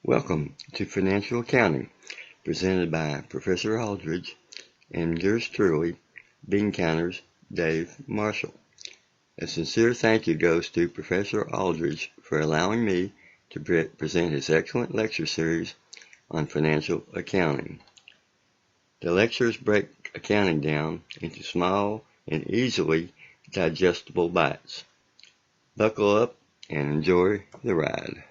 Welcome to Financial Accounting, presented by Professor Aldridge and yours truly, Bean Counter's Dave Marshall. A sincere thank you goes to Professor Aldridge for allowing me to present his excellent lecture series on financial accounting. The lectures break accounting down into small and easily digestible bites. Buckle up and enjoy the ride.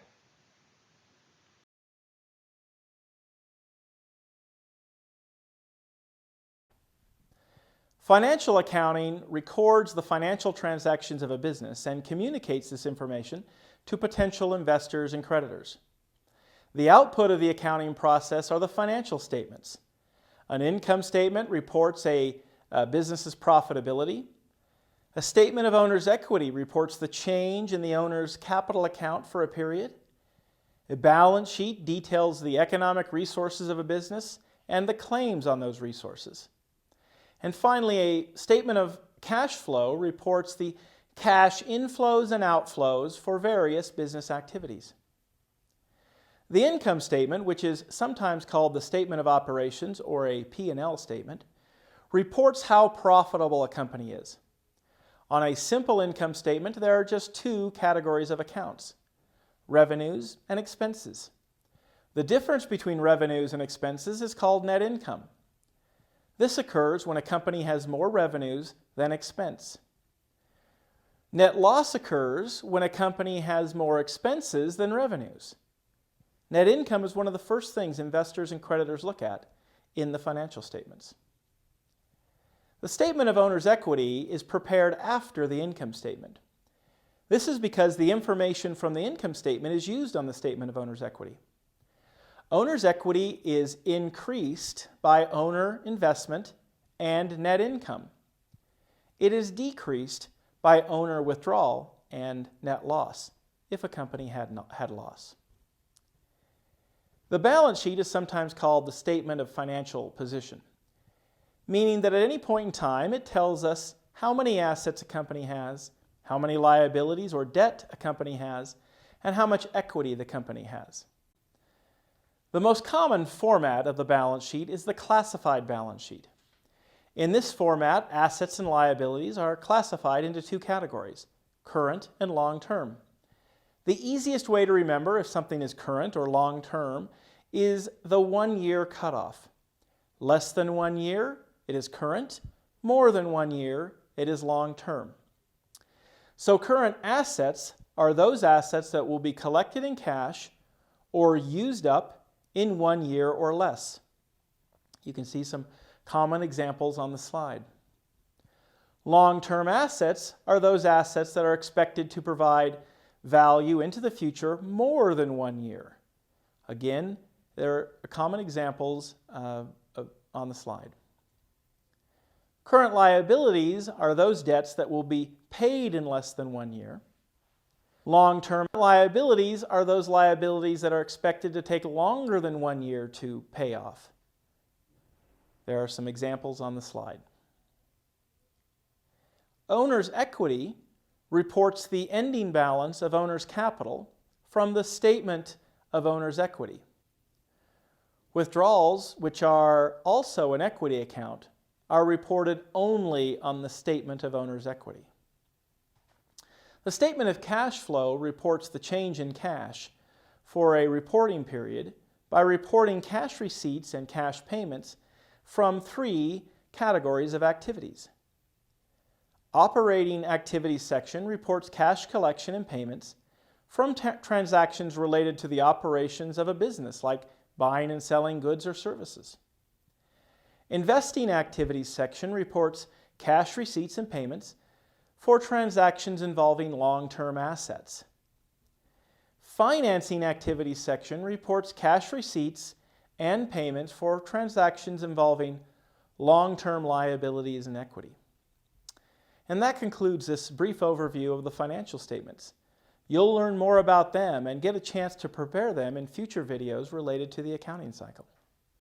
Financial accounting records the financial transactions of a business and communicates this information to potential investors and creditors. The output of the accounting process are the financial statements. An income statement reports a business's profitability. A statement of owner's equity reports the change in the owner's capital account for a period. A balance sheet details the economic resources of a business and the claims on those resources. And finally, a statement of cash flow reports the cash inflows and outflows for various business activities. The income statement, which is sometimes called the statement of operations or a P&L statement, reports how profitable a company is. On a simple income statement, there are just two categories of accounts: revenues and expenses. The difference between revenues and expenses is called net income. This occurs when a company has more revenues than expense. Net loss occurs when a company has more expenses than revenues. Net income is one of the first things investors and creditors look at in the financial statements. The statement of owner's equity is prepared after the income statement. This is because the information from the income statement is used on the statement of owner's equity. Owner's equity is increased by owner investment and net income. It is decreased by owner withdrawal and net loss, if a company had loss. The balance sheet is sometimes called the statement of financial position, meaning that at any point in time it tells us how many assets a company has, how many liabilities or debt a company has, and how much equity the company has. The most common format of the balance sheet is the classified balance sheet. In this format, assets and liabilities are classified into two categories: current and long-term. The easiest way to remember if something is current or long-term is the 1-year cutoff. Less than 1 year, it is current. More than 1 year, it is long-term. So current assets are those assets that will be collected in cash or used up in 1 year or less. You can see some common examples on the slide. Long-term assets are those assets that are expected to provide value into the future more than 1 year. Again, there are common examples on the slide. Current liabilities are those debts that will be paid in less than 1 year. Long-term liabilities are those liabilities that are expected to take longer than 1 year to pay off. There are some examples on the slide. Owner's equity reports the ending balance of owner's capital from the statement of owner's equity. Withdrawals, which are also an equity account, are reported only on the statement of owner's equity. The statement of cash flow reports the change in cash for a reporting period by reporting cash receipts and cash payments from 3 categories of activities. Operating activities section reports cash collection and payments from transactions related to the operations of a business, like buying and selling goods or services. Investing activities section reports cash receipts and payments for transactions involving long-term assets. Financing activities section reports cash receipts and payments for transactions involving long-term liabilities and equity. And that concludes this brief overview of the financial statements. You'll learn more about them and get a chance to prepare them in future videos related to the accounting cycle.